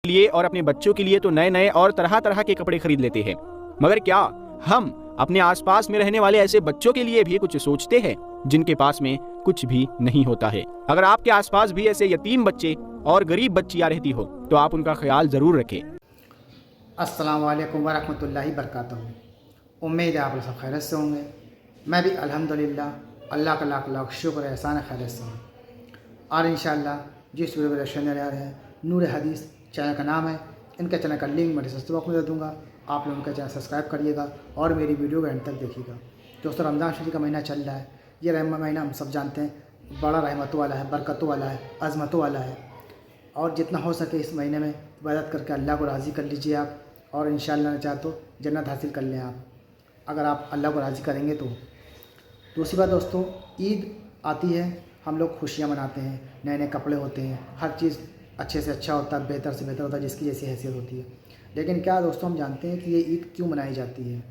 लिए और अपने बच्चों के लिए तो नए नए और तरह तरह के कपड़े खरीद लेते हैं, मगर क्या हम अपने आसपास में रहने वाले ऐसे बच्चों के लिए भी कुछ सोचते हैं जिनके पास में कुछ भी नहीं होता है? अगर आपके आसपास भी ऐसे यतीम बच्चे और गरीब बच्चियां रहती हो तो आप उनका ख्याल ज़रूर रखें। अस्सलाम वालेकुम वरहमतुल्लाहि बरकातहू। उम्मीद है आप लोग सब खैरियत से होंगे। मैं भी अल्हम्दुलिल्लाह अल्लाह का लाख लाख शुक्र एहसान खैरियत से हूँ। और इंशाअल्लाह जिस वीडियो को शेयर आ रहे हैं नूर हदीस चैनल का नाम है, इनके चैनल का लिंक मैं डिस्क्रिप्शन बॉक्स में दे दूँगा। आप लोग उनका चैनल सब्सक्राइब करिएगा और मेरी वीडियो को एंड तक देखिएगा। दोस्तों, रमज़ान शरीफ का महीना चल रहा है। ये महीना हम सब जानते हैं बड़ा रहमतों वाला है, बरकतों वाला है, अज़मतों वाला है। और जितना हो सके इस महीने में इबादत करके अल्लाह को राज़ी कर लीजिए आप, और इंशाअल्लाह ने चाहे तो जन्नत हासिल कर लें आप, अगर आप अल्लाह को राज़ी करेंगे तो। दूसरी बात दोस्तों, ईद आती है, हम लोग खुशियाँ मनाते हैं, नए नए कपड़े होते हैं, हर चीज़ अच्छे से अच्छा होता है, बेहतर से बेहतर होता है, जिसकी जैसी हैसियत होती है। लेकिन क्या दोस्तों, हम जानते हैं कि ये ईद क्यों मनाई जाती है?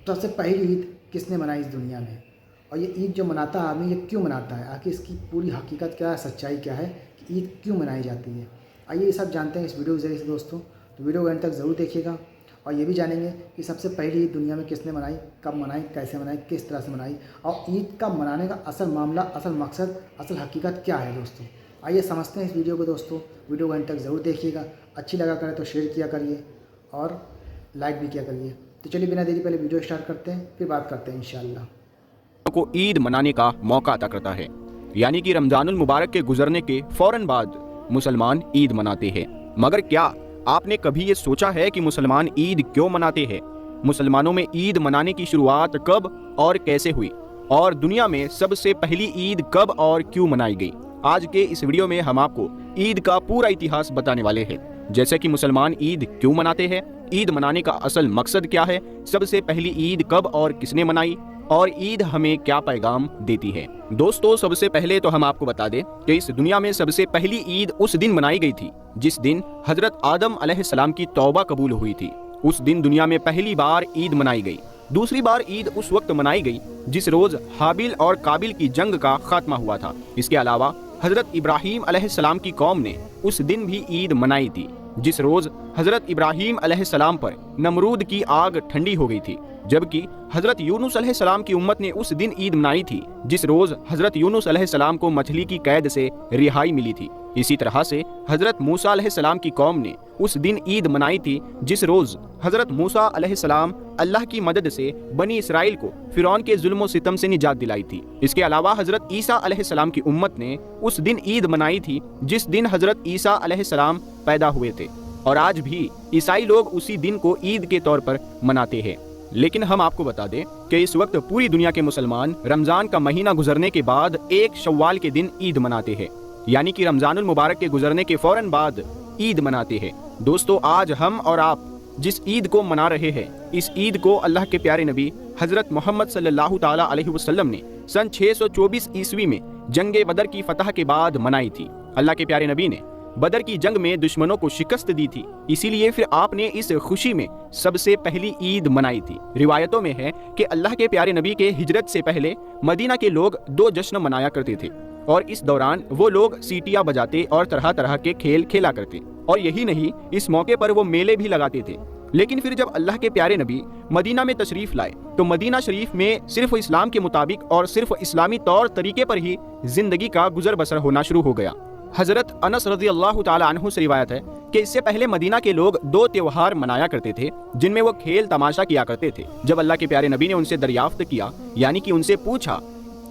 तो सबसे पहली ईद किसने मनाई इस दुनिया में? और ये ईद जो मनाता है आदमी, ये क्यों मनाता है? आखिर इसकी पूरी हकीकत क्या है, सच्चाई क्या है कि ईद क्यों मनाई जाती है? आइए ये सब जानते हैं इस वीडियो के ज़रिए से दोस्तों। तो वीडियो को एंड तक ज़रूर देखिएगा और ये भी जानेंगे कि सबसे पहली ईद दुनिया में किसने मनाई, कब मनाई, कैसे मनाई, किस तरह से मनाई, और ईद का मनाने का असल मामला, असल मकसद, असल हकीकत क्या है दोस्तों। आइए समझते हैं इस वीडियो को दोस्तों। वीडियो को एंड तक ज़रूर देखिएगा। अच्छी लगा करें तो शेयर किया करिए और लाइक भी किया करिए। तो चलिए बिना देरी पहले वीडियो स्टार्ट करते हैं, फिर बात करते हैं इंशाअल्लाह। को ईद मनाने का मौका अता करता है, यानी कि रमजानुल मुबारक के गुजरने के फौरन बाद मुसलमान ईद मनाते हैं। मगर क्या आपने कभी ये सोचा है कि मुसलमान ईद क्यों मनाते हैं? मुसलमानों में ईद मनाने की शुरुआत कब और कैसे हुई, और दुनिया में सबसे पहली ईद कब और क्यों मनाई गई? आज के इस वीडियो में हम आपको ईद का पूरा इतिहास बताने वाले हैं, जैसे कि मुसलमान ईद क्यों मनाते हैं, ईद मनाने का असल मकसद क्या है, सबसे पहली ईद कब और किसने मनाई, और ईद हमें क्या पैगाम देती है। दोस्तों, सबसे पहले तो हम आपको बता दें कि इस दुनिया में सबसे पहली ईद उस दिन मनाई गई थी जिस दिन हजरत आदम अलैहिस्सलाम की तौबा कबूल हुई थी। उस दिन दुनिया में पहली बार ईद मनाई गई। दूसरी बार ईद उस वक्त मनाई गई जिस रोज हाबिल और काबिल की जंग का खात्मा हुआ था। इसके अलावा हजरत इब्राहीम अलैहिस्सलाम की कौम ने उस दिन भी ईद मनाई थी जिस रोज हजरत इब्राहीम अलैहिस्सलाम पर नमरूद की आग ठंडी हो गई थी, जबकि हजरत यूनुस अलैहिस्सलाम की उम्मत ने उस दिन ईद मनाई थी जिस रोज हजरत यूनुस अलैहिस्सलाम को मछली की कैद से रिहाई मिली थी। इसी तरह से हजरत मूसा अलैहिस्सलाम की कौम ने उस दिन ईद मनाई थी जिस रोज हजरत मूसा अलैहिस्सलाम अल्लाह की मदद से बनी इसराइल को फिरौन के जुल्म सितम से निजात दिलाई थी। इसके अलावा हजरत ईसा अलैहिस्सलाम की उम्मत ने उस दिन ईद मनाई थी जिस दिन हजरत ईसा अलैहिस्सलाम पैदा हुए थे, और आज भी ईसाई लोग उसी दिन को ईद के तौर पर मनाते हैं। लेकिन हम आपको बता दें कि इस वक्त पूरी दुनिया के मुसलमान रमजान का महीना गुजरने के बाद 1 शव्वाल के दिन ईद मनाते हैं, यानी कि रमजानुल मुबारक के गुजरने के फौरन बाद ईद मनाते हैं। दोस्तों, आज हम और आप जिस ईद को मना रहे हैं, इस ईद को अल्लाह के प्यारे नबी हजरत मोहम्मद सल्लल्लाहु ताला अलैहि वसल्लम ने सन 624 ईस्वी में जंगे बदर की फतह के बाद मनाई थी। अल्लाह के प्यारे नबी ने बदर की जंग में दुश्मनों को शिकस्त दी थी, इसीलिए फिर आपने इस खुशी में सबसे पहली ईद मनाई थी। रिवायतों में है कि अल्लाह के प्यारे नबी के हिजरत से पहले मदीना के लोग 2 जश्न मनाया करते थे, और इस दौरान वो लोग सीटियां बजाते और तरह तरह के खेल खेला करते, और यही नहीं, इस मौके पर वो मेले भी लगाते थे। लेकिन फिर जब अल्लाह के प्यारे नबी मदीना में तशरीफ लाए तो मदीना शरीफ में सिर्फ इस्लाम के मुताबिक और सिर्फ इस्लामी तौर तरीके पर ही जिंदगी का गुजर बसर होना शुरू हो गया। हजरत अनस रज़ियल्लाहु ताला अन्हु से रिवायत है कि इससे पहले मदीना के लोग 2 त्योहार मनाया करते थे जिनमें वो खेल तमाशा किया करते थे। जब अल्लाह के प्यारे नबी ने उनसे दरियाफ्त किया, यानी कि उनसे पूछा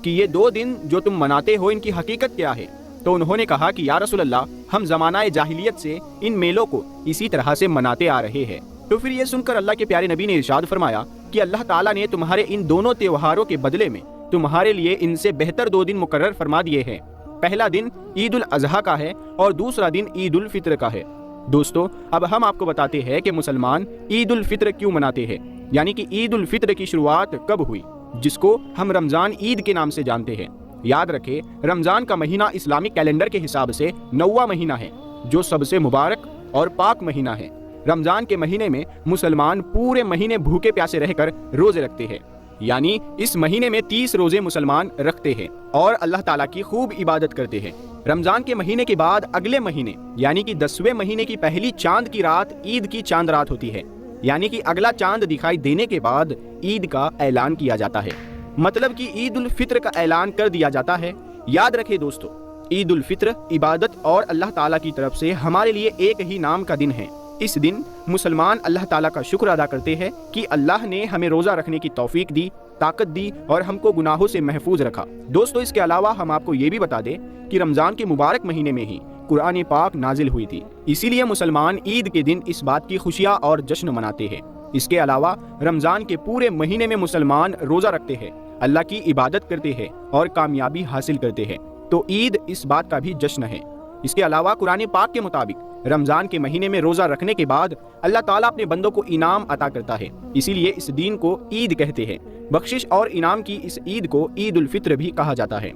कि ये 2 दिन जो तुम मनाते हो इनकी हकीकत क्या है, तो उन्होंने कहा कि या रसूल अल्लाह, हम ज़मानाए जाहिलियत से इन मेलों को इसी तरह से मनाते आ रहे हैं। तो फिर ये सुनकर अल्लाह के प्यारे नबी ने इरशाद फरमाया कि अल्लाह ताला ने तुम्हारे इन दोनों त्योहारों के बदले में तुम्हारे लिए इनसे बेहतर 2 दिन मुकर्रर फरमा दिए हैं। पहला दिन ईद उल अजहा का है और दूसरा दिन ईद उल फित्र का है। दोस्तों, अब हम आपको बताते हैं कि मुसलमान ईद उल फित्र क्यों मनाते हैं, यानी कि ईद उल फित्र की शुरुआत कब हुई, जिसको हम रमजान ईद के नाम से जानते हैं। याद रखें, रमजान का महीना इस्लामिक कैलेंडर के हिसाब से 9वां महीना है, जो सबसे मुबारक और पाक महीना है। रमजान के महीने में मुसलमान पूरे महीने भूखे प्यासे रहकर रोजे रखते हैं, यानी इस महीने में 30 रोजे मुसलमान रखते हैं और अल्लाह ताला की खूब इबादत करते हैं। रमजान के महीने के बाद अगले महीने यानी कि 10वें महीने की पहली चांद की रात ईद की चांद रात होती है, यानी कि अगला चांद दिखाई देने के बाद ईद का ऐलान किया जाता है, मतलब कि ईद उल फित्र का ऐलान कर दिया जाता है। याद रखें दोस्तों, ईद उल फित्र इबादत और अल्लाह ताला की तरफ से हमारे लिए एक ही नाम का दिन है। इस दिन मुसलमान अल्लाह ताला का शुक्र अदा करते हैं कि अल्लाह ने हमें रोज़ा रखने की तौफीक दी, ताकत दी और हमको गुनाहों से महफूज रखा। दोस्तों, इसके अलावा हम आपको ये भी बता दें कि रमज़ान के मुबारक महीने में ही कुरान पाक नाजिल हुई थी, इसीलिए मुसलमान ईद के दिन इस बात की खुशियाँ और जश्न मनाते हैं। इसके अलावा रमज़ान के पूरे महीने में मुसलमान रोज़ा रखते हैं, अल्लाह की इबादत करते हैं और कामयाबी हासिल करते हैं, तो ईद इस बात का भी जश्न है। इसके अलावा कुरान पाक के मुताबिक रमजान के महीने में रोजा रखने के बाद अल्लाह ताला अपने बंदों को इनाम अता करता है, इसीलिए इस दिन को ईद कहते हैं। बख्शिश और इनाम की इस ईद को ईद उल फित्र भी कहा जाता है।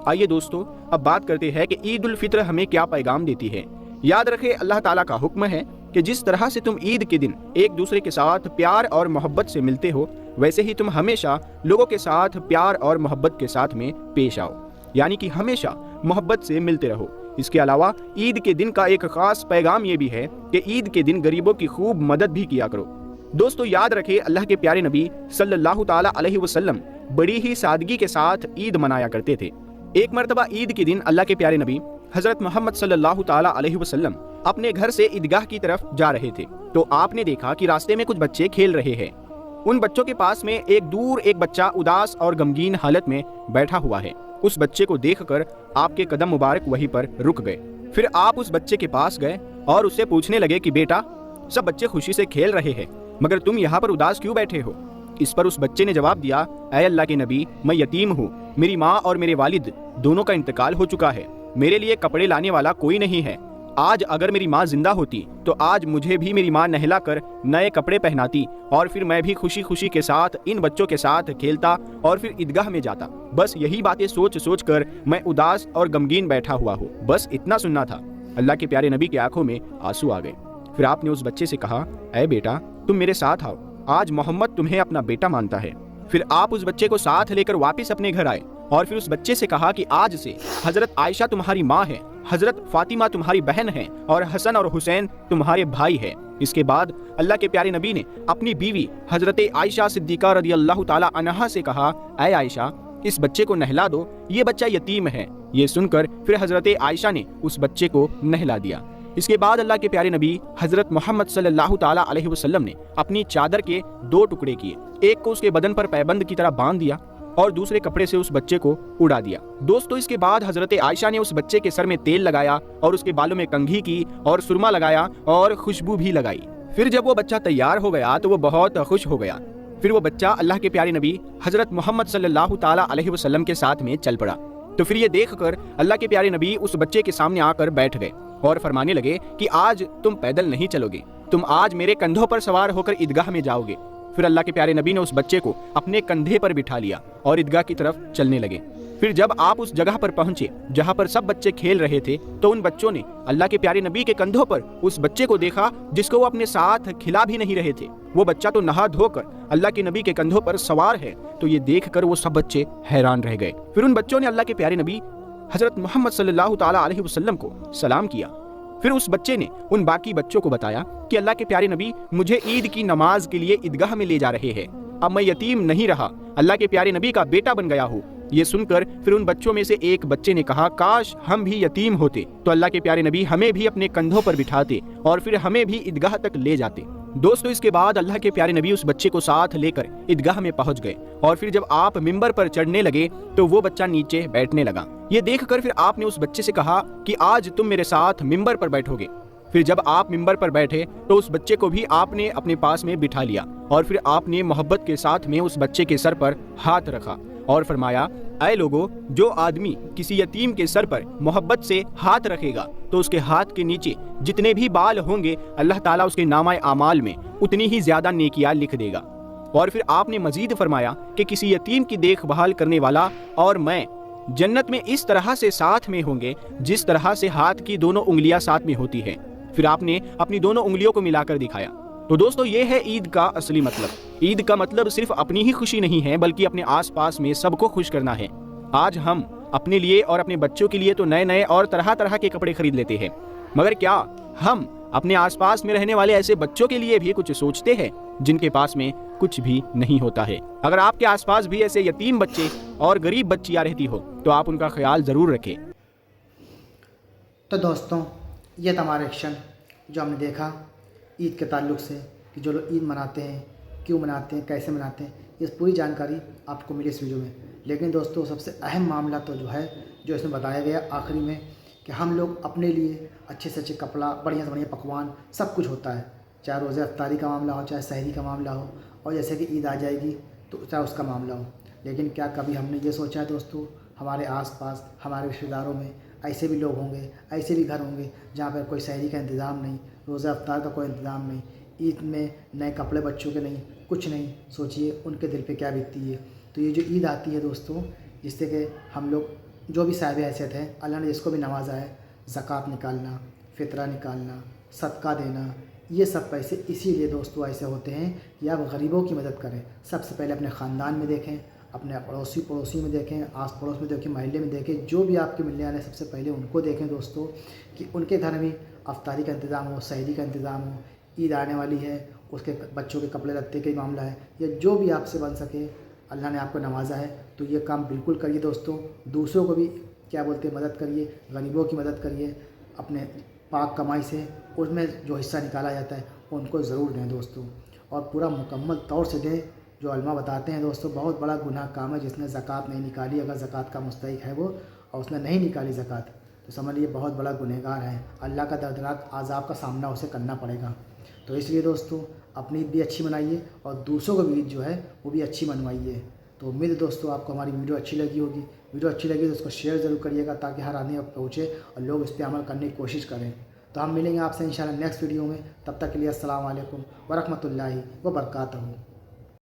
आइए दोस्तों, अब बात करते हैं कि ईद उल फित्र हमें क्या पैगाम देती है। याद रखें, अल्लाह ताला का हुक्म है कि जिस तरह से तुम ईद के दिन एक दूसरे के साथ प्यार और मोहब्बत से मिलते हो, वैसे ही तुम हमेशा लोगों के साथ प्यार और मोहब्बत के साथ में पेश आओ, यानी कि हमेशा मोहब्बत से मिलते रहो। इसके अलावा ईद के दिन का एक खास पैगाम ये भी है कि ईद के दिन गरीबों की खूब मदद भी किया करो। दोस्तों, याद रखें, अल्लाह के प्यारे नबी सल्लल्लाहु ताला अलैहि वसल्लम बड़ी ही सादगी के साथ ईद मनाया करते थे। एक मर्तबा ईद के दिन अल्लाह के प्यारे नबी हजरत मोहम्मद सल्लल्लाहु ताला अलैहि वसल्लम अपने घर से ईदगाह की तरफ जा रहे थे, तो आपने देखा कि रास्ते में कुछ बच्चे खेल रहे हैं। उन बच्चों के पास में एक बच्चा उदास और गमगीन हालत में बैठा हुआ है। उस बच्चे को देखकर आपके कदम मुबारक वहीं पर रुक गए। फिर आप उस बच्चे के पास गए और उससे पूछने लगे कि बेटा, सब बच्चे खुशी से खेल रहे हैं, मगर तुम यहाँ पर उदास क्यों बैठे हो? इस पर उस बच्चे ने जवाब दिया, ऐ अल्लाह के नबी, मैं यतीम हूँ, मेरी माँ और मेरे वालिद दोनों का इंतकाल हो चुका है, मेरे लिए कपड़े लाने वाला कोई नहीं है। आज अगर मेरी माँ जिंदा होती तो आज मुझे भी मेरी माँ नहला कर नए कपड़े पहनाती और फिर मैं भी खुशी खुशी के साथ इन बच्चों के साथ खेलता और फिर ईदगाह में जाता। बस यही बातें सोच सोच कर मैं उदास और गमगीन बैठा हुआ हूँ। बस इतना सुनना था। अल्लाह के प्यारे नबी की आंखों में आंसू आ गए। फिर आपने उस बच्चे से कहा, ऐ बेटा, तुम मेरे साथ आओ, आज मोहम्मद तुम्हें अपना बेटा मानता है। फिर आप उस बच्चे को साथ लेकर वापस अपने घर आए और फिर उस बच्चे से कहा कि आज से हजरत आयशा तुम्हारी माँ है, हजरत फातिमा तुम्हारी बहन है और हसन और हुसैन तुम्हारे भाई है। इसके बाद अल्लाह के प्यारे नबी ने अपनी बीवी हजरत आयशा सिद्दीका रदियल्लाहु ताला अन्हा से कहा, ऐ आयशा, इस बच्चे को नहला दो, ये बच्चा यतीम है। ये सुनकर फिर हजरत आयशा ने उस बच्चे को नहला दिया। इसके बाद अल्लाह के प्यारे नबी हजरत मोहम्मद सल्लल्लाहु ताला अलैहि वसल्लम ने अपनी चादर के 2 टुकड़े किए, एक को उसके बदन पर पैबंद की तरह बांध दिया और दूसरे कपड़े से उस बच्चे को उड़ा दिया। दोस्तों, इसके बाद हजरत आयशा ने उस बच्चे के सर में तेल लगाया और उसके बालों में कंघी की और सुरमा लगाया और खुशबू भी लगाई। फिर जब वो बच्चा तैयार हो गया तो वो बहुत खुश हो गया। फिर वो बच्चा अल्लाह के प्यारे नबी हजरत मोहम्मद सल्लल्लाहु ताला अलैहि वसल्लम के साथ में चल पड़ा। तो फिर ये देखकर अल्लाह के प्यारे नबी उस बच्चे के सामने आकर बैठ गए और फरमाने लगे कि आज तुम पैदल नहीं चलोगे, तुम आज मेरे कंधों पर सवार होकर ईदगाह में जाओगे। फिर अल्लाह के प्यारे नबी ने उस बच्चे को अपने कंधे पर बिठा लिया और ईदगाह की तरफ चलने लगे। फिर जब आप उस जगह पर पहुंचे जहां पर सब बच्चे खेल रहे थे, तो उन बच्चों ने अल्लाह के प्यारे नबी के कंधों पर उस बच्चे को देखा जिसको वो अपने साथ खिला भी नहीं रहे थे। वो बच्चा तो नहा धोकर अल्लाह के नबी के कंधों पर सवार है। तो ये देखकर वो सब बच्चे हैरान रह गए। फिर उन बच्चों ने अल्लाह के प्यारे नबी हजरत मोहम्मद सल्लल्लाहु ताला अलैहि वसल्लम को सलाम किया। फिर उस बच्चे ने उन बाकी बच्चों को बताया कि अल्लाह के प्यारे नबी मुझे ईद की नमाज के लिए ईदगाह में ले जा रहे हैं, अब मैं यतीम नहीं रहा, अल्लाह के प्यारे नबी का बेटा बन गया हूँ। ये सुनकर फिर उन बच्चों में से एक बच्चे ने कहा, काश हम भी यतीम होते तो अल्लाह के प्यारे नबी हमें भी अपने कंधों पर बिठाते और फिर हमें भी ईदगाह तक ले जाते। दोस्तों, इसके बाद अल्लाह के प्यारे नबी उस बच्चे को साथ लेकर ईदगाह में पहुंच गए और फिर जब आप मिंबर पर चढ़ने लगे तो वो बच्चा नीचे बैठने लगा। ये देखकर फिर आपने उस बच्चे से कहा कि आज तुम मेरे साथ मिंबर पर बैठोगे। फिर जब आप मिंबर पर बैठे तो उस बच्चे को भी आपने अपने पास में बिठा लिया और फिर आपने मोहब्बत के साथ में उस बच्चे के सर पर हाथ रखा और फरमाया, ऐ लोगो, जो आदमी किसी यतीम के सर पर मोहब्बत से हाथ रखेगा तो उसके हाथ के नीचे जितने भी बाल होंगे अल्लाह ताला उसके नामाए आमाल में उतनी ही ज्यादा नेकियां लिख देगा। और फिर आपने मजीद फरमाया कि किसी यतीम की देखभाल करने वाला और मैं जन्नत में इस तरह से साथ में होंगे जिस तरह से हाथ की दोनों उंगलियां साथ में होती है। फिर आपने अपनी दोनों उंगलियों को मिलाकर दिखाया। तो दोस्तों, ये है ईद का असली मतलब। ईद का मतलब सिर्फ अपनी ही खुशी नहीं है बल्कि अपने आसपास में सबको खुश करना है। आज हम अपने लिए और अपने बच्चों के लिए तो नए नए और तरह तरह के कपड़े खरीद लेते हैं, मगर क्या हम अपने आसपास में रहने वाले ऐसे बच्चों के लिए भी कुछ सोचते हैं जिनके पास में कुछ भी नहीं होता है? अगर आपके आसपास भी ऐसे यतीम बच्चे और गरीब बच्चियां रहती हो तो आप उनका ख्याल ज़रूर रखें। तो दोस्तों, ये था हमारा एक्शन जो हमने देखा ईद के ताल्लुक़ से, कि जो लोग ईद मनाते हैं, क्यों मनाते हैं, कैसे मनाते हैं, ये पूरी जानकारी आपको मिली इस वीडियो में। लेकिन दोस्तों, सबसे अहम मामला तो जो है, जो इसमें बताया गया आखिरी में, कि हम लोग अपने लिए अच्छे से अच्छे कपड़ा, बढ़िया से बढ़िया पकवान, सब कुछ होता है, चाहे रोज़े अफ्तारी का मामला हो, चाहे सहरी का मामला हो, और जैसे कि ईद आ जाएगी तो चाहे उसका मामला हो। लेकिन क्या कभी हमने ये सोचा है दोस्तों, हमारे आसपास, हमारे रिश्तेदारों में ऐसे भी लोग होंगे, ऐसे भी घर होंगे जहाँ पर कोई सहरी का इंतज़ाम नहीं, रोज़ा अफ्तार का कोई इंतज़ाम नहीं, ईद में नए कपड़े बच्चों के नहीं, कुछ नहीं। सोचिए उनके दिल पे क्या बीतती है। तो ये जो ईद आती है दोस्तों, जिससे कि हम लोग जो भी साहिब हैसियत हैं, अल्लाह ने जिसको भी नवाजा है, ज़कात निकालना, फ़ितरा निकालना, सदका देना, ये सब पैसे इसीलिए दोस्तों ऐसे होते हैं कि आप गरीबों की मदद करें। सबसे पहले अपने ख़ानदान में देखें, अपने पड़ोसी में देखें, आस पड़ोस में देखें, महल्ले में देखें, जो भी आपके मिलने वाले, सबसे पहले उनको देखें दोस्तों, कि उनके घर में अफ्तारी का इंतज़ाम हो, सहरी का इंतज़ाम हो। ईद आने वाली है, उसके बच्चों के कपड़े लत्ते का मामला है, या जो भी आपसे बन सके, अल्लाह ने आपको नवाजा है, तो ये काम बिल्कुल करिए दोस्तों। दूसरों को भी क्या बोलते हैं, मदद करिए, गरीबों की मदद करिए। अपने पाक कमाई से उसमें जो हिस्सा निकाला जाता है उनको ज़रूर दें दोस्तों, और पूरा मुकम्मल तौर से दें। जो उलमा बताते हैं दोस्तों, बहुत बड़ा गुनाह काम है जिसने ज़कात नहीं निकाली, अगर ज़कात का मुस्तहिक है वो, और उसने नहीं निकाली ज़कात, तो समझ लीजिए बहुत बड़ा गुनहगार है। अल्लाह का दर्दनाक आज़ाब का सामना उसे करना पड़ेगा। तो इसलिए दोस्तों, अपनी ईद भी अच्छी मनाइए और दूसरों को भी ईद जो है वो भी अच्छी मनवाइए। तो उम्मीद है दोस्तों आपको हमारी वीडियो अच्छी लगी होगी। वीडियो अच्छी लगी तो उसको शेयर ज़रूर करिएगा, ताकि हर आदमी तक पहुँचे और लोग इस पर अमल करने की कोशिश करें। तो हम मिलेंगे आपसे इंशाल्लाह नेक्स्ट वीडियो में। तब तक के लिए अस्सलाम वालेकुम व रहमतुल्लाहि व बरकातहू।